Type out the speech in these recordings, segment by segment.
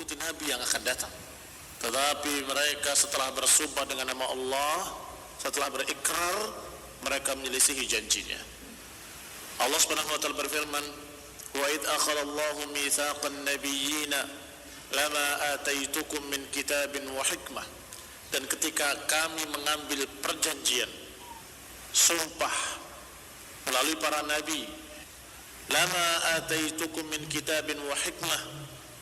mengikuti Nabi yang akan datang. Tetapi mereka setelah bersumpah dengan nama Allah, setelah berikrar, mereka menyelisihi janjinya. Allah Subhanahu wa taala berfirman, "Wa id akhadallahu mitsaqan nabiyyina lama ataitukum min kitabin wa hikmah." Dan ketika kami mengambil perjanjian, sumpah melalui para nabi, lama ataitukum min kitabin wa hikmah,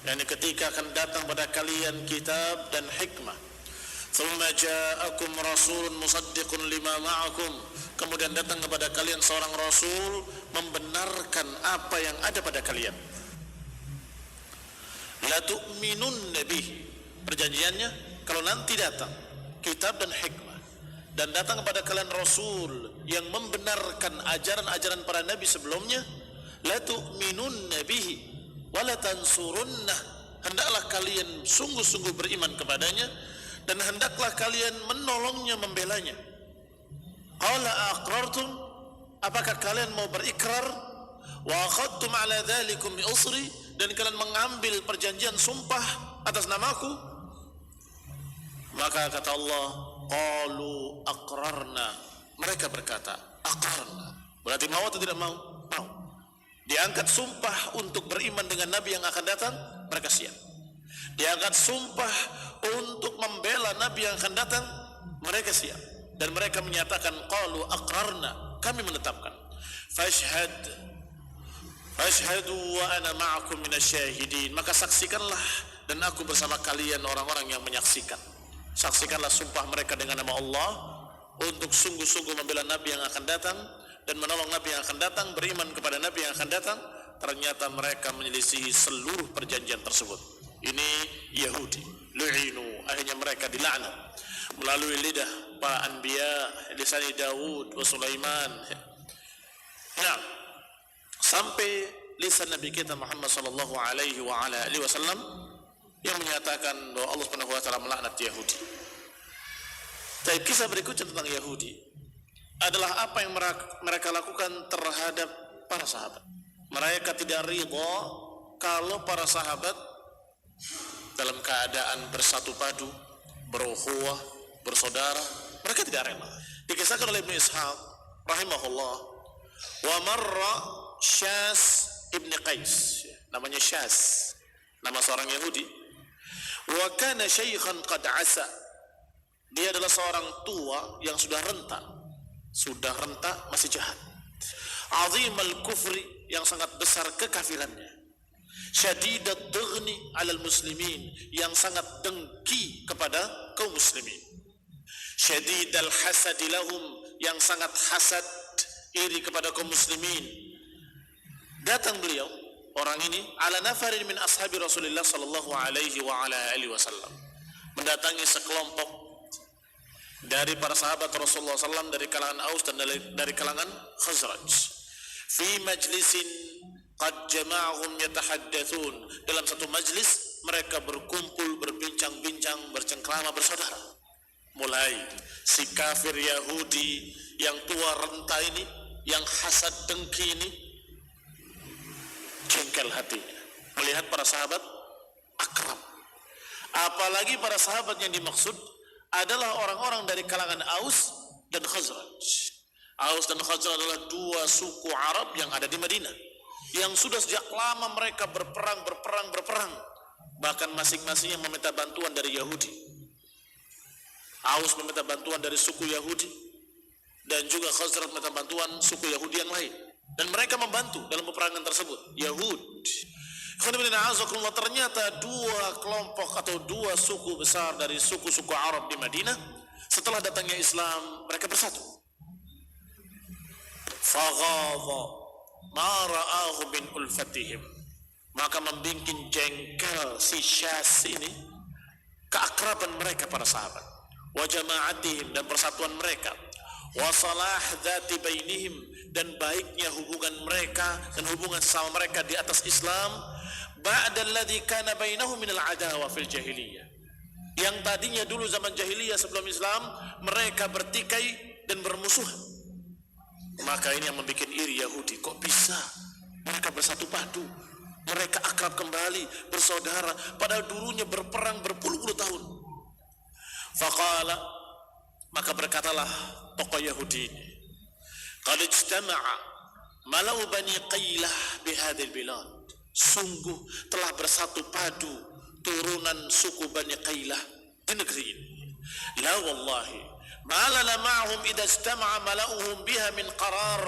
yakni ketika akan datang pada kalian kitab dan hikmah. Thumma ja'akum rasulun musaddiqun lima ma'akum, kemudian datang kepada kalian seorang rasul membenarkan apa yang ada pada kalian. La tu'minunna bih, perjanjiannya kalau nanti datang kitab dan hikmah dan datang kepada kalian rasul yang membenarkan ajaran-ajaran para nabi sebelumnya, la tu'minunna bihi wa la tansurunnah, hendaklah kalian sungguh-sungguh beriman kepadanya dan hendaklah kalian menolongnya, membelanya. Qala aqrartum, apakah kalian mau berikrar? Wa akhadtum ala dzalikum usri, dan kalian mengambil perjanjian sumpah atas namaku? Maka kata Allah, qalu aqrarna, mereka berkata aqrarna, berarti mau atau tidak mau? Mau. Diangkat sumpah untuk beriman dengan nabi yang akan datang, mereka siap. Diangkat sumpah untuk membela nabi yang akan datang, mereka siap. Dan mereka menyatakan qalu aqrarna, kami menetapkan. Fashhadu wa ana ma'akum minasyahidin, maka saksikanlah dan aku bersama kalian orang-orang yang menyaksikan. Saksikanlah sumpah mereka dengan nama Allah untuk sungguh-sungguh membela nabi yang akan datang dan menolong nabi yang akan datang, beriman kepada nabi yang akan datang. Ternyata mereka menyelisihi seluruh perjanjian tersebut. Ini Yahudi, lu'inu, akhirnya mereka dilaknat melalui lidah para anbiya, lisan Daud wa Sulaiman. Nah, sampai lisan Nabi kita Muhammad sallallahu alaihi wa ala alihi wasallam yang menyatakan bahwa Allah Subhanahu wa taala melaknat Yahudi. Tapi kisah berikutnya tentang Yahudi adalah apa yang mereka lakukan terhadap para sahabat. Mereka tidak ridha kalau para sahabat dalam keadaan bersatu padu, berukhuwah, bersaudara. Mereka tidak rela. Dikisahkan oleh Ibnu Ishaq rahimahullah, wa marra Syas ibn Qais, namanya Syas, nama seorang Yahudi. Wa kana syaikhan qad asa, dia adalah seorang tua yang sudah renta, masih jahat. Azimal kufri, yang sangat besar kekafirannya. Syadidat dughni alal muslimin, yang sangat dengki kepada kaum muslimin. Syadidal hasadi lahum, yang sangat hasad, iri kepada kaum muslimin. Datang beliau, orang ini, ala nafarin min ashabi Rasulullah sallallahu alaihi wa ala alihi wasallam, mendatangi sekelompok dari para sahabat Rasulullah sallallahu dari kalangan Aus dan dari kalangan Khazraj. Fi majlisin qad jama'ahum yatahaddatsun, dalam satu majlis mereka berkumpul, berbincang-bincang, bercengkrama, bersaudara. Mulai si kafir Yahudi yang tua renta ini, yang hasad dengki ini, jengkel hatinya melihat para sahabat akrab. Apalagi para sahabat yang dimaksud adalah orang-orang dari kalangan Aus dan Khazraj. Aus dan Khazraj adalah dua suku Arab yang ada di Madinah, yang sudah sejak lama mereka berperang. Bahkan masing-masing yang meminta bantuan dari Yahudi. Aus meminta bantuan dari suku Yahudi, dan juga Khazraj meminta bantuan suku Yahudi yang lain. Dan mereka membantu dalam peperangan tersebut. Yahud. Ternyata dua kelompok atau dua suku besar dari suku-suku Arab di Madinah, setelah datangnya Islam, mereka bersatu. Faghadha ma ra'ahu min ulfatihim, maka membikin jengkel si Syas ini keakraban mereka para sahabat, wa jama'atihim, dan persatuan mereka, wa salah dzati bainihim, dan baiknya hubungan mereka dan hubungan sama mereka di atas Islam, ba'da alladzi kana bainahum minal adawa fil jahiliyah, yang tadinya dulu zaman jahiliyah sebelum Islam mereka bertikai dan bermusuhan. Maka ini yang membuat iri Yahudi, kok bisa mereka bersatu padu, Mereka akrab kembali, bersaudara, padahal dulunya berperang berpuluh-puluh tahun. Faqala, maka berkatalah tokoh Yahudi ini, qad ijtama'a malau bani Qailah bihadil bilad. Sungguh telah bersatu padu turunan suku Bani Qailah di negeri ini. La wallahi ma lana ma'hum idza ijtama'a mala'uhum biha min qarar.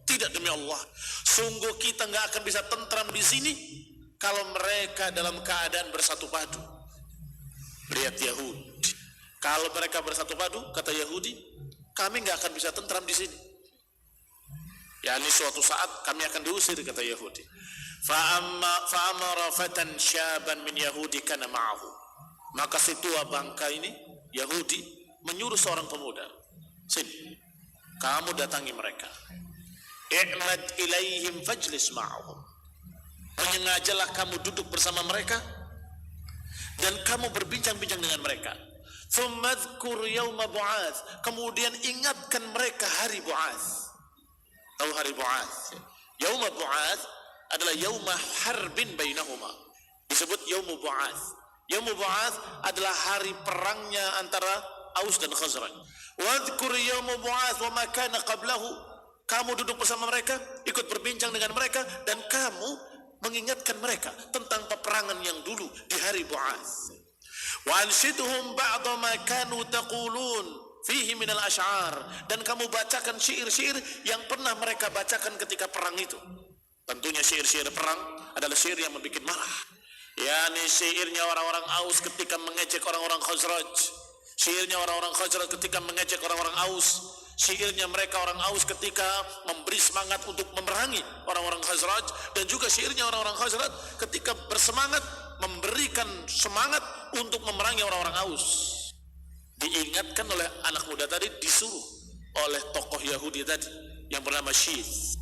Tidak, demi Allah, sungguh kita nggak akan bisa tentram di sini kalau mereka dalam keadaan bersatu padu. Lihat Yahudi, kalau mereka bersatu padu, kata Yahudi, kami nggak akan bisa tentram di sini. Ya, ini suatu saat kami akan diusir, kata Yahudi. Fa'amara fatan syaban min Yahudi kana ma'ahu. Maka si tua bangka ini, Yahudi, menyuruh seorang pemuda, sini, kamu datangi mereka. I'mad ilaihim fajlis ma'ahum. Menyengajalah kamu duduk bersama mereka dan kamu berbincang-bincang dengan mereka. Tsummadhkur yauma bu'ats. Kemudian ingatkan mereka hari Bu'ats. Tahu hari Bu'ats? Yauma Bu'ats adalah yauma harbin bainahuma. Disebut yaumu Bu'ats. Yaumu Bu'ats adalah hari perangnya antara Aus dan Khazraj. Wadhkur yauma Bu'ats wa ma kana qablahu. Kamu duduk bersama mereka, ikut berbincang dengan mereka, dan kamu mengingatkan mereka tentang peperangan yang dulu di hari Bu'ats. Wa anshidhum ba'da ma kanu taqulun fihi minal asy'ar. Dan kamu bacakan syair-syair yang pernah mereka bacakan ketika perang itu. Tentunya syair-syair perang adalah syair yang membuat marah. Yani syairnya orang-orang Aus ketika mengejek orang-orang Khazraj. Syairnya orang-orang Khazraj ketika mengejek orang-orang Aus. Syairnya mereka orang Aus ketika memberi semangat untuk memerangi orang-orang Khazraj, dan juga syairnya orang-orang Khazraj ketika bersemangat memberikan semangat untuk memerangi orang-orang Aus. Diingatkan oleh anak muda tadi, disuruh oleh tokoh Yahudi tadi yang bernama Syith.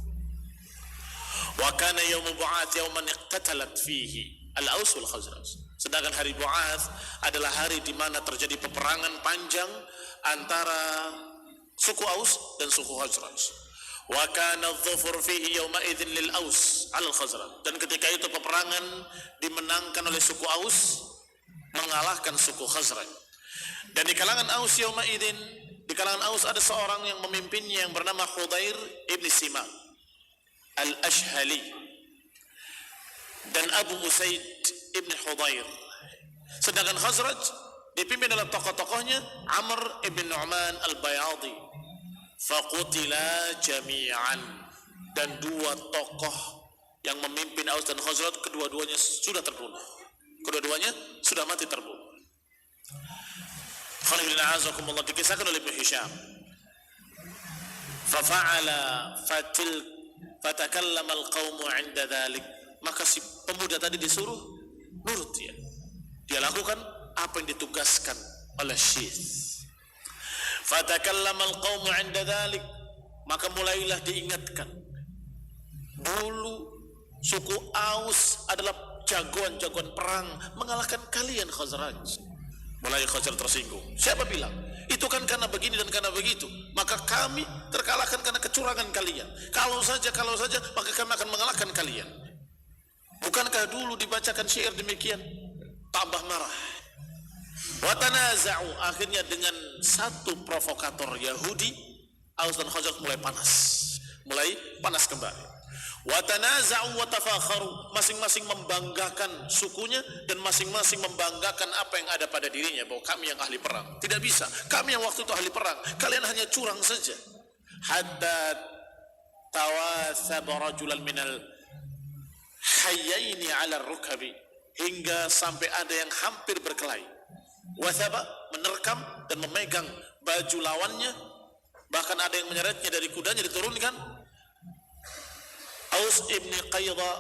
Wa kana yaum Bu'ats yauman iqtatalat fihi al-Aus wal Khazraj. Sedangkan hari Bu'ats adalah hari di mana terjadi peperangan panjang antara suku Aus dan suku Khazraj. Wa kana adh-dhufur fihi yawma idzin lil Aus 'ala al-Khazraj. Dan ketika itu peperangan dimenangkan oleh suku Aus mengalahkan suku Khazraj. Dan di kalangan Aus yawma idzin, di kalangan Aus ada seorang yang memimpinnya yang bernama Khudair ibn Simak al-Ashhali dan Abu Usaid ibn Khudair. Sedangkan Khazraj dipimpin oleh tokoh-tokohnya Amr ibn Nu'man al-Bayadi. Faqutila jami'an. Dan dua tokoh yang memimpin Aus dan Khazraj, kedua-duanya sudah terbunuh. Kedua-duanya sudah mati terbunuh. Khalilullah dikisahkan oleh Ibn Hisham. Fafa'ala fatakallama al-qawmu 'inda dhalik. Maka si pemuda tadi disuruh nurut dia. Dia lakukan apa yang ditugaskan oleh Syith. Fatakallama al-qawmu 'inda dhalik. Maka mulailah diingatkan, dulu suku Aus adalah jagoan-jagoan perang mengalahkan kalian Khazraj. Mulai Khazraj tersinggung. Siapa bilang? Itu kan karena begini dan karena begitu. Maka kami terkalahkan karena kecurangan kalian. Kalau saja, maka kami akan mengalahkan kalian. Bukankah dulu dibacakan syair demikian? Tambah marah. Watanaza'u, akhirnya dengan satu provokator Yahudi, Aus dan Khazraj mulai panas kembali. Watanaza'u watafakharu, masing-masing membanggakan sukunya dan masing-masing membanggakan apa yang ada pada dirinya, bahwa kami yang ahli perang. Tidak bisa, kami yang waktu itu ahli perang, kalian hanya curang saja. Hatta tawathaba rajulan minal hayyaini 'ala ar-rukabi, hingga sampai ada yang hampir berkelahi. Wathaba, menerkam dan memegang baju lawannya, bahkan ada yang menyeretnya dari kudanya, diturunkan. Aus ibn Qayda,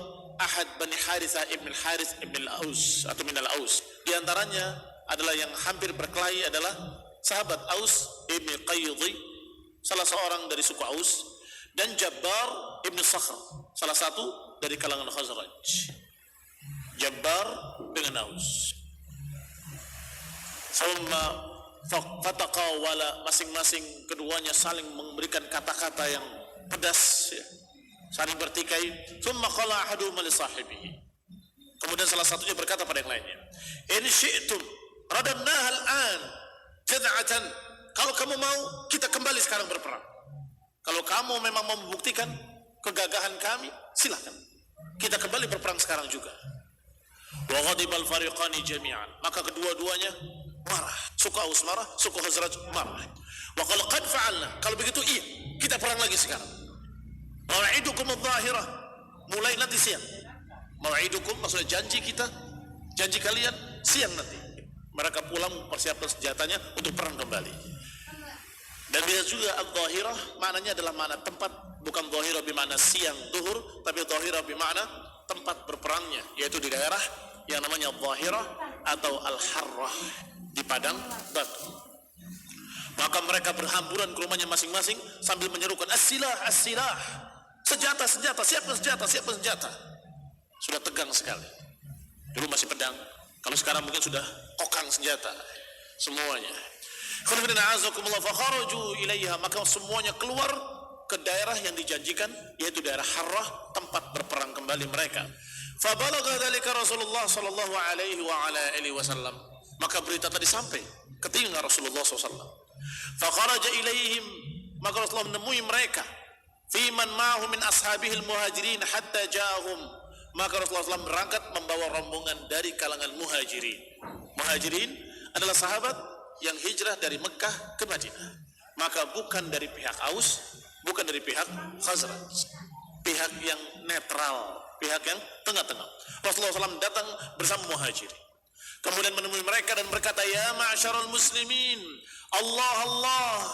ahad Bani Harithah ibn Harith ibn al-Aus atau min al-Aus. Di antaranya adalah yang hampir berkelahi adalah sahabat Aus ibn Qaydi, salah seorang dari suku Aus, dan Jabbar ibn Sakhr, salah satu dari kalangan Khazraj. Jabbar dengan Aus. Fataqawala, masing-masing keduanya saling memberikan kata-kata yang pedas, ya. saling bertikai. Thumma qala ahaduhum li sahibihi, kemudian salah satunya berkata pada yang lainnya, in syi'tum radadnaha al-an jad'atan, kalau kamu mau kita kembali sekarang berperang. Kalau kamu memang mau membuktikan kegagahan kami, silahkan kita kembali berperang sekarang juga. Wa ghadibal fariqani jami'an, maka kedua-duanya marah. Suku Aus marah, suku Khazraj marah. Wa qala qad fa'alna, kalau begitu iya, kita perang lagi sekarang. Mau'idukum adh-dhahirah, mulai nanti siang. Mau'idukum maksudnya janji kita, janji kalian siang nanti. Mereka pulang mempersiapkan senjatanya untuk perang kembali. Dan bisa juga adh-dhahirah maknanya adalah makna tempat, bukan dhahirah bermakna siang zuhur, tapi dhahirah bermakna tempat berperangnya, yaitu di daerah yang namanya dhahirah atau al-harrah, di padang batu. Maka mereka berhamburan ke rumahnya masing-masing sambil menyerukan as-silah, as-silah, senjata, senjata, siapkan senjata, siapkan senjata. Sudah tegang sekali. Dulu masih pedang, kalau sekarang mungkin sudah kokang senjata semuanya. Fakharaju ilaiha, maka semuanya keluar ke daerah yang dijanjikan, yaitu daerah Harrah, tempat berperang kembali mereka. Fabalagha dzalika Rasulullah sallallahu alaihi wa ala alihi wasallam, maka berita tadi sampai ke telinga Rasulullah SAW. Fakharaja ilaihim, maka Rasulullah menemui mereka, fi man ma'hu min ashabihil muhajirin hatta ja'ahum, maka Rasulullah SAW berangkat membawa rombongan dari kalangan muhajirin. Muhajirin adalah sahabat yang hijrah dari Mekah ke Madinah, maka bukan dari pihak Aus, bukan dari pihak Khazraj, pihak yang netral, pihak yang tengah-tengah. Rasulullah SAW datang bersama muhajirin, kemudian menemui mereka dan berkata, ya ma'asyarul muslimin, Allah Allah,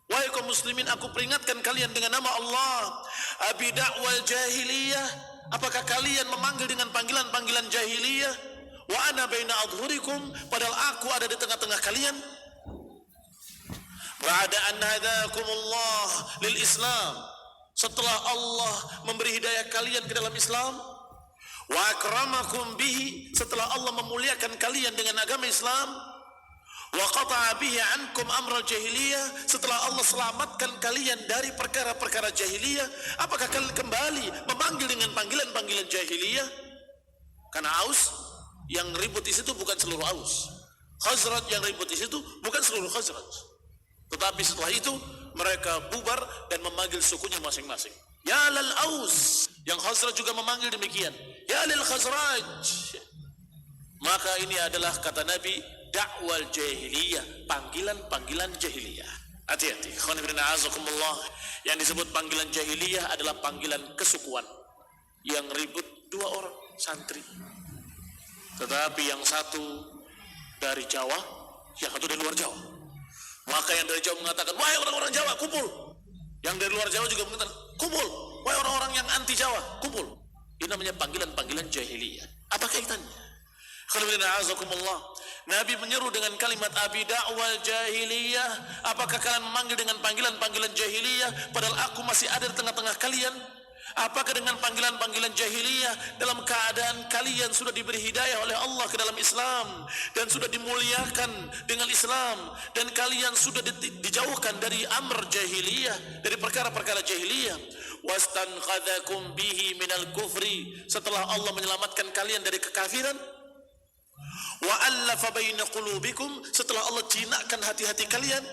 wahai kaum muslimin, aku peringatkan kalian dengan nama Allah. Abi da'wal jahiliyah, apakah kalian memanggil dengan panggilan-panggilan jahiliyah? Wa ana baina adhurikum, padahal aku ada di tengah-tengah kalian. Ba'da an hadakumullah lil Islam, setelah Allah memberi hidayah kalian ke dalam Islam. Wa akramakum bihi, setelah Allah memuliakan kalian dengan agama Islam. Wa qata'a bihi ankum amral jahiliyah, setelah Allah selamatkan kalian dari perkara-perkara jahiliyah, apakah kalian kembali memanggil dengan panggilan-panggilan jahiliyah? Karena Aus yang ribut di situ bukan seluruh Aus, Khazraj yang ribut di situ bukan seluruh Khazraj. Tetapi setelah itu mereka bubar dan memanggil sukunya masing-masing. Ya lal Aus, yang Khazraj juga memanggil demikian, ya lil Khazraj. Maka ini adalah kata Nabi, dakwal jahiliyah, panggilan-panggilan jahiliyah. Hati-hati, yang disebut panggilan jahiliyah adalah panggilan kesukuan. Yang ribut dua orang santri, tetapi yang satu dari Jawa, yang satu dari luar Jawa. Maka yang dari Jawa mengatakan, wahai orang-orang Jawa, kumpul. Yang dari luar Jawa juga mengatakan, kumpul. Wahai orang-orang yang anti Jawa, kumpul. Ini namanya panggilan-panggilan jahiliyah. Apa kaitannya? Nabi menyeru dengan kalimat abi da'wal jahiliyah, apakah kalian memanggil dengan panggilan-panggilan jahiliyah padahal aku masih ada di tengah-tengah kalian? Apakah dengan panggilan-panggilan jahiliyah dalam keadaan kalian sudah diberi hidayah oleh Allah ke dalam Islam dan sudah dimuliakan dengan Islam dan kalian sudah dijauhkan dari amr jahiliyah, dari perkara-perkara jahiliyah, wastanqadzakum bihi minal kufri, setelah Allah menyelamatkan kalian dari kekafiran, wa allafa baina qulubikum, setelah Allah jinakkan hati-hati kalian.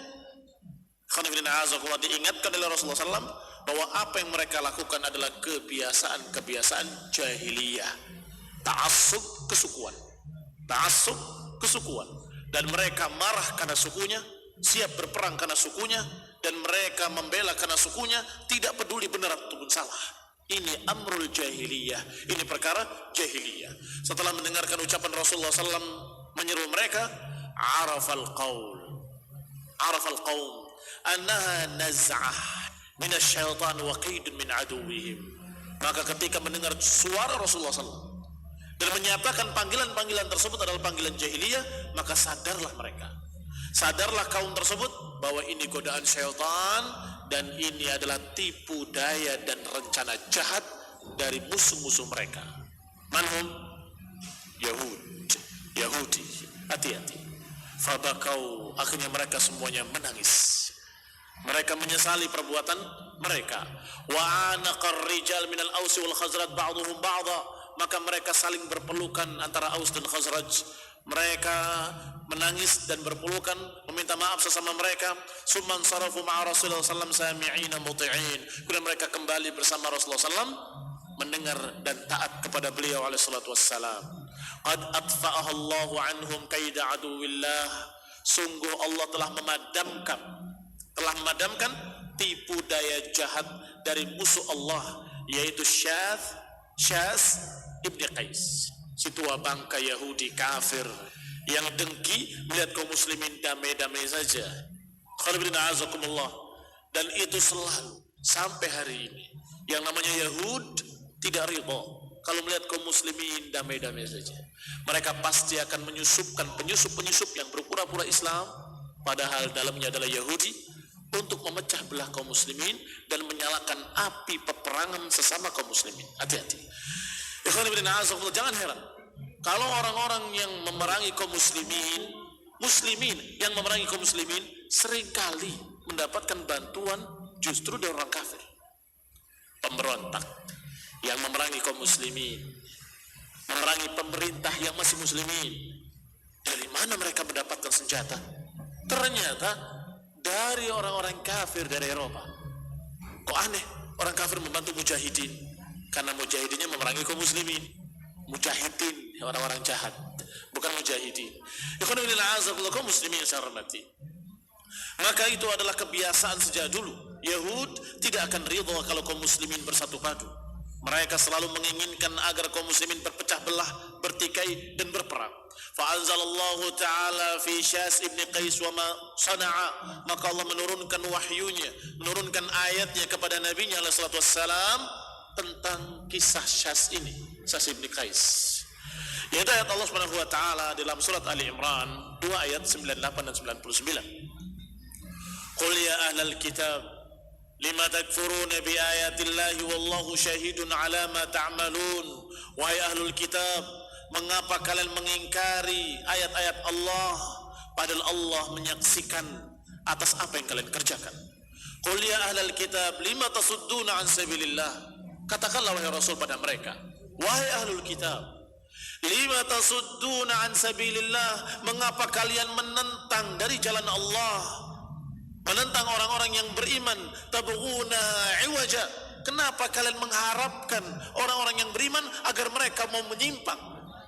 Diingatkan oleh Rasulullah SAW bahwa apa yang mereka lakukan adalah kebiasaan-kebiasaan jahiliyah, ta'assub kesukuan, dan mereka marah karena sukunya, siap berperang karena sukunya, dan mereka membela karena sukunya, tidak peduli benar ataupun salah. Ini amrul jahiliyah, ini perkara jahiliyah. Setelah mendengarkan ucapan Rasulullah SAW menyeru mereka, arafal qaum annaha naz'ah minasyaitan wa qaidun min aduwwihim. Maka ketika mendengar suara Rasulullah SAW dan menyatakan panggilan-panggilan tersebut adalah panggilan jahiliyah, maka sadarlah mereka, sadarlah kaum tersebut bahwa ini godaan syaitan dan ini adalah tipu daya dan rencana jahat dari musuh-musuh mereka. Manhum? Yahudi. Hati-hati. Fabakau, akhirnya mereka semuanya menangis. Mereka menyesali perbuatan mereka. Wa anaqar rijal minal Aus wal Khazraj ba'dhum ba'dha, maka mereka saling berpelukan antara Aus dan Khazraj. Mereka menangis dan berpelukan, meminta maaf sesama mereka. Summan sarafu ma'a Rasulullah sallallahu sami'ina muti'in. Kemudian mereka kembali bersama Rasulullah sallallahu mendengar dan taat kepada beliau alaihi salatu wassalam. Qad atfa'aha Allahu anhum kaida aduwillah. Sungguh Allah telah memadamkan tipu daya jahat dari musuh Allah, yaitu Syaz ibn Qais, si tua bangka Yahudi kafir yang dengki melihat kaum muslimin damai-damai saja. Dan itu selalu sampai hari ini yang namanya Yahud tidak ridha kalau melihat kaum muslimin damai-damai saja. Mereka pasti akan menyusupkan penyusup-penyusup yang berpura-pura Islam, padahal dalamnya adalah Yahudi, untuk memecah belah kaum muslimin dan menyalakan api peperangan sesama kaum muslimin. Hati-hati. Jangan heran kalau orang-orang yang memerangi kaum muslimin yang memerangi kaum muslimin seringkali mendapatkan bantuan justru dari orang kafir, pemberontak yang memerangi kaum muslimin, memerangi pemerintah yang masih muslimin. Dari mana mereka mendapatkan senjata? Ternyata dari orang-orang kafir dari Eropa. Kok aneh, orang kafir membantu mujahidin? Karena mujahidinnya memerangi kaum muslimin. Mujahidin, orang-orang jahat, bukan mujahidin. Kaum muslimin yang saya hormati, maka itu adalah kebiasaan sejak dulu. Yahud tidak akan ridha kalau kaum muslimin bersatu padu. Mereka selalu menginginkan agar kaum muslimin berpecah belah, bertikai dan berperang. Fa'anzalallahu ta'ala fi Syaz ibn Qais wa ma sana'a, maka Allah menurunkan wahyunya, menurunkan ayatnya kepada nabinya alaihi salatu wassalam tentang kisah Syaz ini, Syaz ibn Qais. Yaitu ayat Allah Subhanahu wa taala dalam surat Ali Imran 2 ayat 98 dan 99. Qul ya ahlal kitab lima takfuruna bi ayatillahi wallahu syahidun ala ma ta'malun. Wahai ahlul kitab, mengapa kalian mengingkari ayat-ayat Allah padahal Allah menyaksikan atas apa yang kalian kerjakan? Qul ya ahlal kitab lima tasudduna an sabilillah. Katakanlah wahai Rasul pada mereka, wahai ahlul kitab, lima tasudduna an sabilillah, mengapa kalian menentang dari jalan Allah, menentang orang-orang yang beriman? Tabghuna iwaja, kenapa kalian mengharapkan orang-orang yang beriman agar mereka mau menyimpang,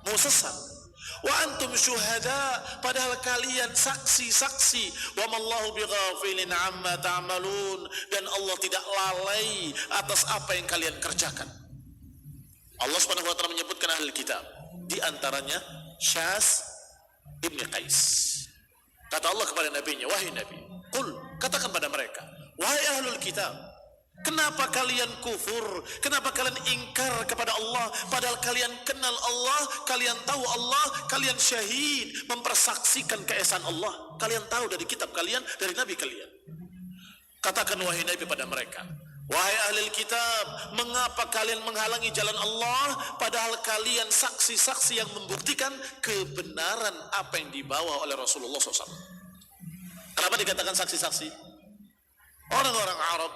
mau sesat? Wa antum syuhada, padahal kalian saksi-saksi. Wa mallahu bighafilin amma ta'malun, dan Allah tidak lalai atas apa yang kalian kerjakan. Allah Subhanahu wa taala menyebutkan ahli kitab, di antaranya Syaz ibn Qais. Kata Allah kepada nabinya, wahai nabi, qul, katakan pada mereka, wahai ahlul kitab, kenapa kalian kufur? Kenapa kalian ingkar kepada Allah? Padahal kalian kenal Allah, kalian tahu Allah, kalian syahid mempersaksikan keesaan Allah. Kalian tahu dari kitab kalian, dari nabi kalian. Katakan wahai nabi pada mereka, wahai ahli kitab, mengapa kalian menghalangi jalan Allah padahal kalian saksi-saksi yang membuktikan kebenaran apa yang dibawa oleh Rasulullah SAW. Kenapa dikatakan saksi-saksi? Orang-orang Arab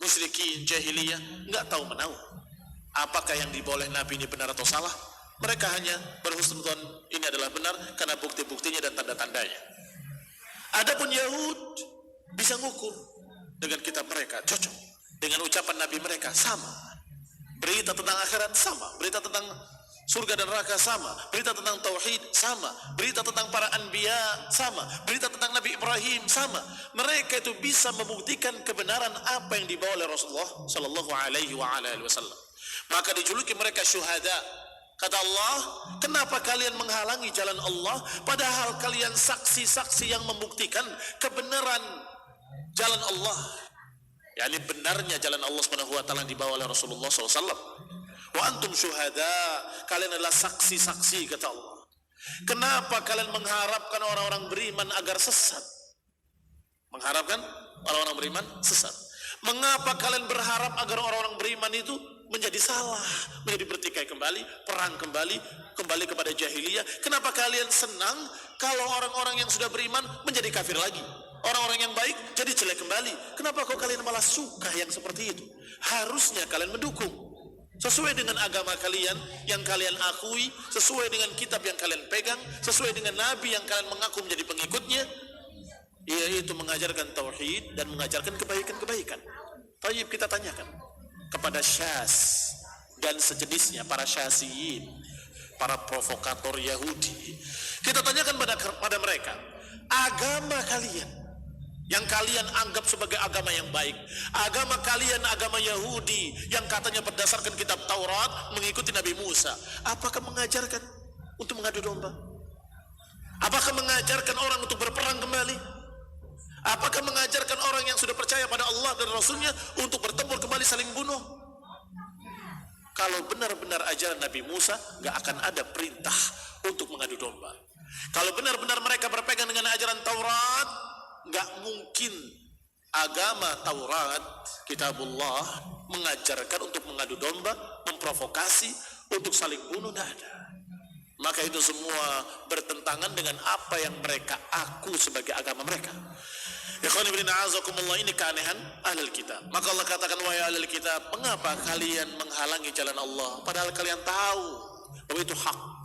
musyrikin jahiliyah nggak tahu menahu apakah yang dibawa oleh Nabi ini benar atau salah. Mereka hanya berhusnudzon ini adalah benar karena bukti-buktinya dan tanda-tandanya. Adapun Yahud bisa ngukur dengan kitab mereka, cocok dengan ucapan Nabi mereka, sama. Berita tentang akhirat sama, berita tentang surga dan neraka sama, berita tentang tauhid sama, berita tentang para anbiya sama, berita tentang Nabi Ibrahim sama. Mereka itu bisa membuktikan kebenaran apa yang dibawa oleh Rasulullah sallallahu alaihi wasallam. Maka dijuluki mereka syuhada. Kata Allah, kenapa kalian menghalangi jalan Allah padahal kalian saksi-saksi yang membuktikan kebenaran jalan Allah, yakni benarnya jalan Allah Subhanahu wa taala yang dibawa oleh Rasulullah SAW. Wa antum syuhada, kalian adalah saksi-saksi, kata Allah. Kenapa kalian mengharapkan orang-orang beriman agar sesat? Mengharapkan orang-orang beriman sesat. Mengapa kalian berharap agar orang-orang beriman itu menjadi salah, menjadi bertikai kembali, perang kembali, kembali kepada jahiliyah? Kenapa kalian senang kalau orang-orang yang sudah beriman menjadi kafir lagi? orang-orang yang baik jadi jelek kembali. Kenapa kok kalian malah suka yang seperti itu? Harusnya kalian mendukung sesuai dengan agama kalian yang kalian akui, sesuai dengan kitab yang kalian pegang, sesuai dengan nabi yang kalian mengaku menjadi pengikutnya, yaitu mengajarkan tauhid dan mengajarkan kebaikan-kebaikan. Tayyib, kita tanyakan kepada Syas dan sejenisnya, para Syasiyin, para provokator Yahudi. Kita tanyakan pada mereka, agama kalian yang kalian anggap sebagai agama yang baik, agama kalian agama Yahudi yang katanya berdasarkan kitab Taurat, mengikuti Nabi Musa, apakah mengajarkan untuk mengadu domba? Apakah mengajarkan orang untuk berperang kembali? Apakah mengajarkan orang yang sudah percaya pada Allah dan Rasulnya untuk bertempur kembali saling bunuh? Kalau benar-benar ajaran Nabi Musa, gak akan ada perintah untuk mengadu domba. Kalau benar-benar mereka berpegang dengan ajaran Taurat, gak mungkin agama Taurat, kitabullah, mengajarkan untuk mengadu domba, memprovokasi, untuk saling bunuh, gak ada. Maka itu semua bertentangan dengan apa yang mereka aku sebagai agama mereka. Ikhwan ibn a'azakumullah, ini keanehan ahlul kitab. Maka Allah katakan, wahai ahlul kitab, mengapa kalian menghalangi jalan Allah padahal kalian tahu bahwa itu hak?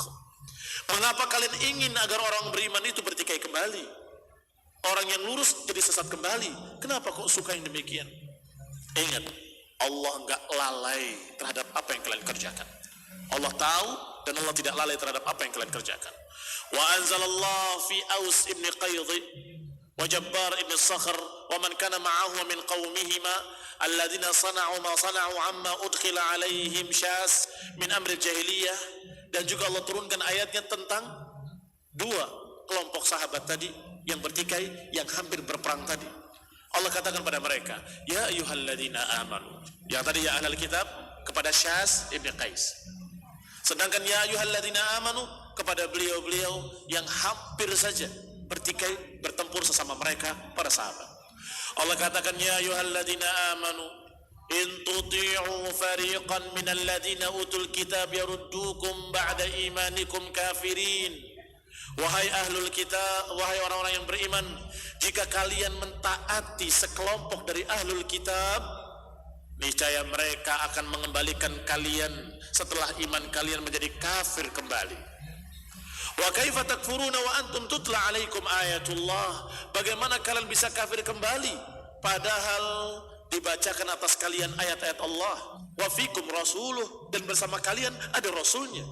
Mengapa kalian ingin agar orang beriman itu bertikai kembali, orang yang lurus jadi sesat kembali? Kenapa kok suka yang demikian? Ingat, Allah enggak lalai terhadap apa yang kalian kerjakan. Allah tahu dan Allah tidak lalai terhadap apa yang kalian kerjakan. Wa anzalallahu fi Aus ibn Qaidh wa Jabbar ibn Sakhr wa man kana ma'ahu min qaumihima alladhina sana'u ma sana'u amma udkhila alaihim syas min amri jahiliyah. Dan juga Allah turunkan ayatnya tentang dua kelompok sahabat tadi yang bertikai, yang hampir berperang tadi. Allah katakan pada mereka, ya ayyuhalladzina amanu, yang tadi ya ahlul kitab kepada Syas ibn Qais. Sedangkan ya ayyuhalladzina amanu kepada beliau-beliau yang hampir saja bertikai, bertempur sesama mereka, para sahabat. Allah katakan, ya ayyuhalladzina amanu in tuti'u fariqan minal ladzina utul kitab yaruddukum ba'da imanikum kafirin. Wahai ahlul kitab, wahai orang-orang yang beriman, jika kalian mentaati sekelompok dari ahlul kitab, niscaya mereka akan mengembalikan kalian setelah iman kalian menjadi kafir kembali. Wa kaifa takfuruna wa antum tutla alaikum ayatullah? Bagaimana kalian bisa kafir kembali padahal dibacakan atas kalian ayat-ayat Allah? Wa fikum rasuluh, dan bersama kalian ada rasulnya.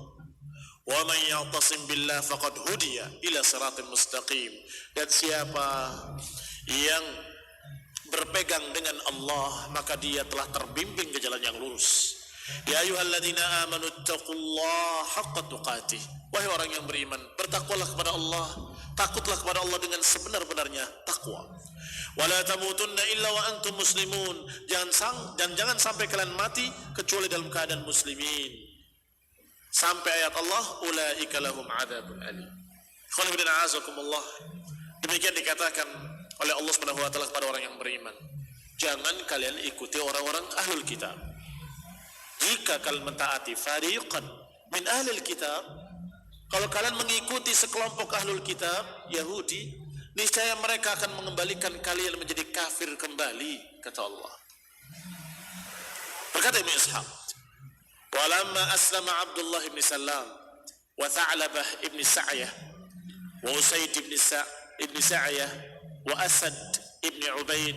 Wa man ya'tasim billah faqad hudiya ila siratal mustaqim. Dan siapa yang berpegang dengan Allah, maka dia telah terbimbing ke jalan yang lurus. Ya ayyuhalladzina amanu taqullaha haqqa tuqatih. Wahai orang yang beriman, bertakwalah kepada Allah, takutlah kepada Allah dengan sebenar-benarnya takwa. Wala tamutunna illa wa antum muslimun. Jangan sampai kalian mati kecuali dalam keadaan muslimin. Sampai ayat Allah, ulaika lahum adzabun alim. Ikhwan fillah a'azakumullah. Demikian dikatakan oleh Allah Subhanahu wa taala kepada orang yang beriman, jangan kalian ikuti orang-orang ahlul kitab. Jika kalian mentaati fariqan min ahlul kitab, kalau kalian mengikuti sekelompok ahlul kitab Yahudi, niscaya mereka akan mengembalikan kalian menjadi kafir kembali, kata Allah. Berkata Ibnu Ishaq, walamma aslama Abdullah ibn Salam wa Tha'labah ibn Sa'yah wa Usaid ibn Sa'yah wa Asad ibn Ubaid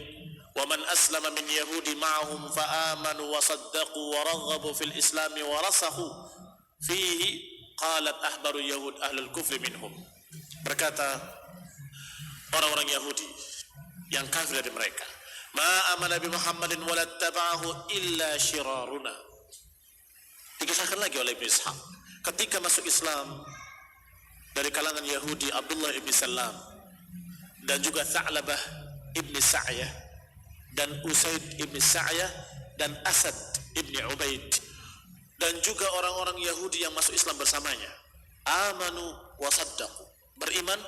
wa man aslama min Yahudi ma'ahum fa'amanu wa saddaqu wa raghabu fil islami wa rasakhu fihi qalat ahbaru Yahud ahlul kufri minhum. Berkata orang-orang Yahudi yang kafir dari mereka, ma amana bi Muhammadin wa lattaba'ahu illa shiraruna. Dikisahkan lagi oleh Ibnu Ishaq, ketika masuk Islam dari kalangan Yahudi Abdullah ibn Salam dan juga Tha'labah ibn Sa'yah dan Usaid ibn Sa'yah dan Asad ibn Ubaid, dan juga orang-orang Yahudi yang masuk Islam bersamanya, amanu wa saddaqu, beriman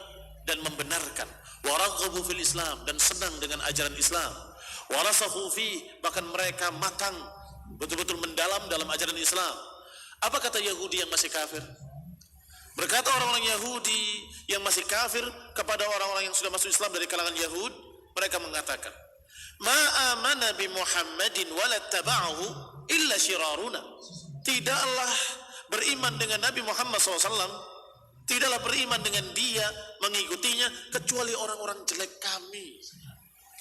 dan membenarkan, wa raghabu fil Islam, dan senang dengan ajaran Islam, wa rasakhu fi, bahkan mereka matang betul-betul mendalam dalam ajaran Islam. Apa kata Yahudi yang masih kafir? Berkata orang-orang Yahudi yang masih kafir kepada orang-orang yang sudah masuk Islam dari kalangan Yahud, Mereka mengatakan, "Ma amana bi Muhammadin wala taba'ahu illa syiraruna." Tidaklah beriman dengan Nabi Muhammad SAW, tidaklah beriman dengan dia, mengikutinya, kecuali orang-orang jelek kami,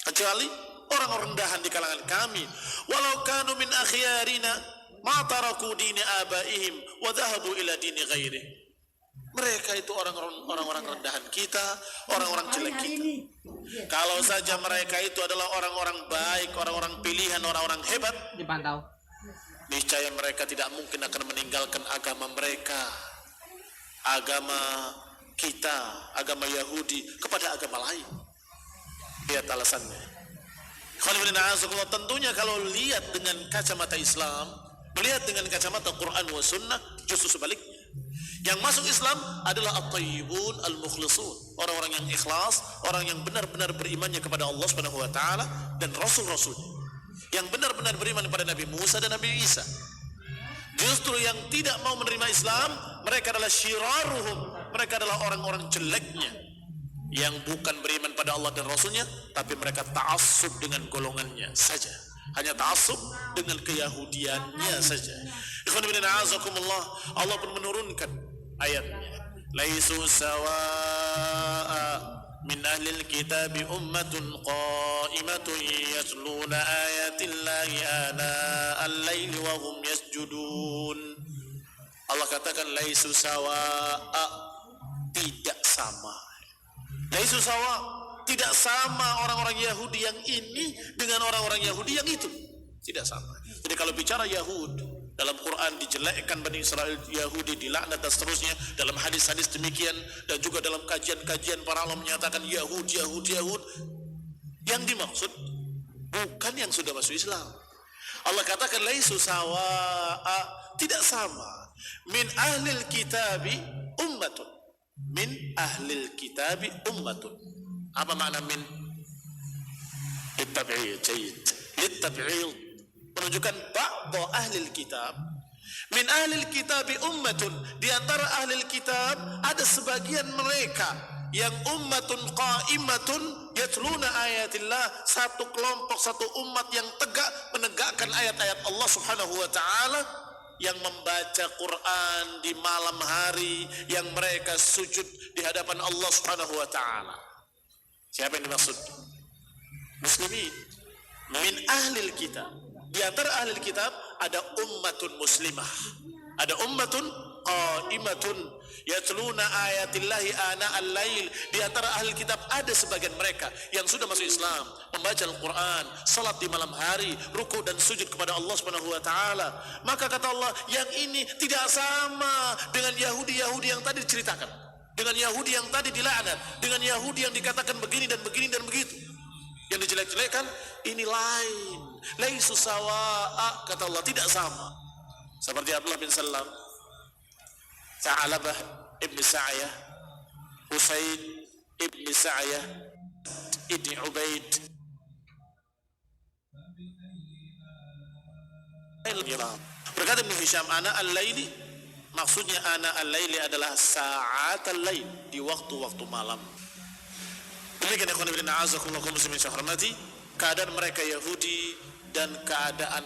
kecuali orang-orang rendahan di kalangan kami. Walau kanu min akhyarina ma taraku dini abaihim wa dhahabu ila dini ghairi. Mereka itu orang-orang rendahan kita, orang-orang jelek kita. Kalau saja mereka itu adalah orang-orang baik, orang-orang pilihan, orang-orang hebat, dipantau, niscaya mereka tidak mungkin akan meninggalkan agama mereka, agama kita, agama Yahudi kepada agama lain. Lihat alasannya. Tentunya kalau lihat dengan kacamata Islam, melihat dengan kacamata Quran wa Sunnah, justru sebaliknya. Yang masuk Islam adalah at-tayyibun al-mukhlisun, orang-orang yang ikhlas, orang yang benar-benar berimannya kepada Allah Subhanahu wa taala dan rasul-rasulnya, yang benar-benar beriman kepada Nabi Musa dan Nabi Isa. Justru yang tidak mau menerima Islam, mereka adalah syiraruhum, mereka adalah orang-orang jeleknya, yang bukan beriman pada Allah dan Rasulnya, tapi mereka ta'assub dengan golongannya saja, hanya ta'assub dengan keyahudiannya saja. Ikhwan fillah, a'azakumullah, Allah pun menurunkan ayatnya, laisu sawa'a min ahlil kitabi ummatun qa'imatun yatluna ayatillahi ana al-laili wa hum yasjudun. Allah katakan laisu sawa'a, tidak sama. Laisu sawa, tidak sama orang-orang Yahudi yang ini dengan orang-orang Yahudi yang itu, tidak sama. Jadi kalau bicara Yahud dalam Quran dijelekkan Bani Israel, Yahudi dilaknat dan seterusnya, dalam hadis-hadis demikian, dan juga dalam kajian-kajian para ulama menyatakan Yahud. Yang dimaksud bukan yang sudah masuk Islam. Allah katakan laisu sawa'a, tidak sama. Min ahlil kitabi ummatun, min ahlil kitabi ummatun. Apa makna min? Litab'id, jayid, litab'id, menunjukkan ba'da ahlil kitab. Min ahlil kitabi ummatun, di antara ahlil kitab ada sebagian mereka yang ummatun qa'imatun yatluna ayatillah, satu kelompok, satu umat yang tegak menegakkan ayat-ayat Allah Subhanahu wa taala, yang membaca Quran di malam hari, yang mereka sujud di hadapan Allah Subhanahu wa taala. Siapa yang dimaksud? Muslimin. Min ahlil kitab, di antara ahli kitab ada ummatun muslimah, ada ummatun qa'imatun yatluna ayatillahi ana al-lail. Di antara ahli kitab ada sebagian mereka yang sudah masuk Islam, membaca Al-Quran, salat di malam hari, ruku dan sujud kepada Allah Subhanahu wa taala. Maka kata Allah, yang ini tidak sama dengan Yahudi yang tadi diceritakan, dengan Yahudi yang tadi dilaknat, dengan Yahudi yang dikatakan begini dan begini dan begitu, yang dijelek-jelekkan. Ini lain, laisu sawa'a, kata Allah, tidak sama. Seperti Abdullah bin Salam, Sa'alabah ibn Sa'yah, Usaid ibn Sa'yah, ibn Ubaid. Berkata Ibn Hisham, ana al-laili, maksudnya ana al-laili adalah sa'at al-lail, di waktu-waktu malam. Demikian ya khonibin a'azakumullah muslimin syahramati, keadaan mereka Yahudi dan keadaan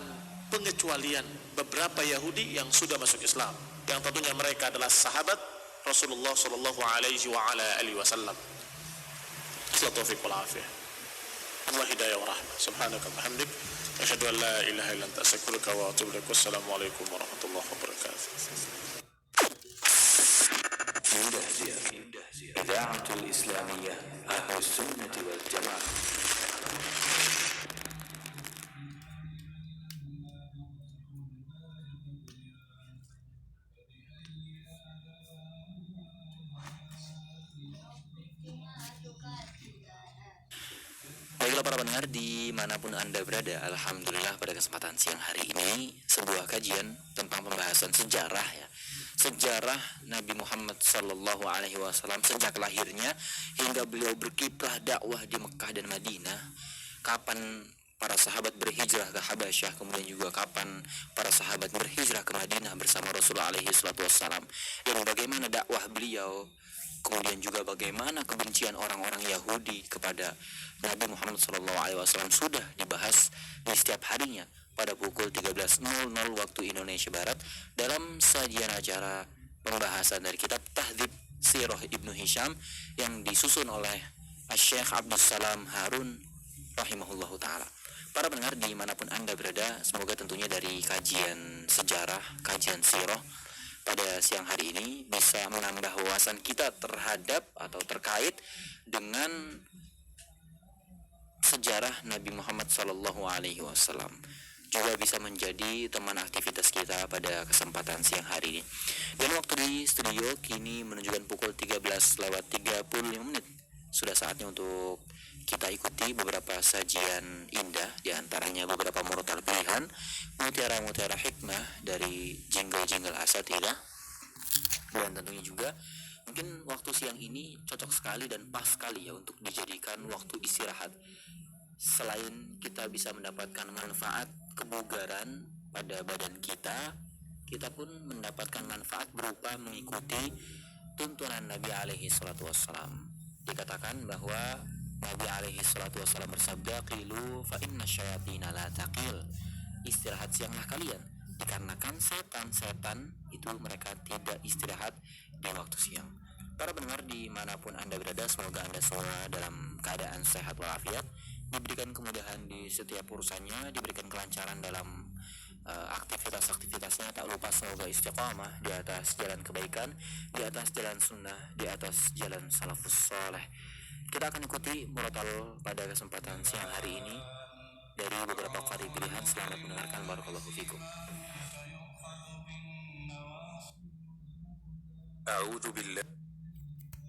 pengecualian beberapa Yahudi yang sudah masuk Islam, yang tentunya mereka adalah sahabat Rasulullah sallallahu alaihi wa ala alihi wasallam. Taufiq wal afiyah. Allah hidayah wa rahmah. Subhanaka wa bihamdik, asyhadu an la ilaha illa anta, astaghfiruka wa atubu ilaik. Wassalamu alaikum warahmatullahi wabarakatuh. Idaatul Islamiyah Ahlus Sunnah wal Jamaah. Baiklah para pendengar dimanapun Anda berada, alhamdulillah pada kesempatan siang hari ini sebuah kajian tentang pembahasan sejarah ya, sejarah Nabi Muhammad Sallallahu Alaihi Wasallam sejak lahirnya hingga beliau berkiprah dakwah di Mekah dan Madinah. Kapan para sahabat berhijrah ke Habasyah, kemudian juga kapan para sahabat berhijrah ke Madinah bersama Rasulullah Alaihi Wasallam, dan bagaimana dakwah beliau kemudian juga bagaimana kebencian orang-orang Yahudi kepada Nabi Muhammad SAW sudah dibahas di setiap harinya pada pukul 13.00 waktu Indonesia Barat dalam sajian acara pembahasan dari kitab Tahdzib Sirah Ibnu Hisham yang disusun oleh Syekh Abdus Salam Harun rahimahullahu ta'ala. Para pendengar dimanapun Anda berada, semoga tentunya dari kajian sejarah, kajian sirah pada siang hari ini bisa menambah wawasan kita terhadap atau terkait dengan sejarah Nabi Muhammad SAW. Juga bisa menjadi teman aktivitas kita pada kesempatan siang hari ini. Dan waktu di studio kini menunjukkan pukul 13:35. Sudah saatnya untuk kita ikuti beberapa sajian indah, diantaranya beberapa murotal pilihan, mutiara-mutiara hikmah dari jingle-jingle asatidah. Dan tentunya juga mungkin waktu siang ini cocok sekali dan pas sekali ya untuk dijadikan waktu istirahat. Selain kita bisa mendapatkan manfaat kebugaran pada badan kita, kita pun mendapatkan manfaat berupa mengikuti tuntunan Nabi alaihi salatu wassalam. Dikatakan bahwa Nabi alaihi salatu wassalam bersabda, "Qilu fa inna syayatina la taqil." Istirahat sianglah kalian, dikarenakan setan itu mereka tidak istirahat di waktu siang. Para pendengar dimanapun Anda berada, semoga Anda semua dalam keadaan sehat walafiat, diberikan kemudahan di setiap urusannya, diberikan kelancaran dalam aktivitas-aktivitasnya. Tak lupa semoga istiqamah di atas jalan kebaikan, di atas jalan sunnah, di atas jalan salafus soleh. Kita akan ikuti murotal pada kesempatan siang hari ini dari beberapa qari pilihan. Selamat mendengarkan, barakallahu fikum. أعوذ بالله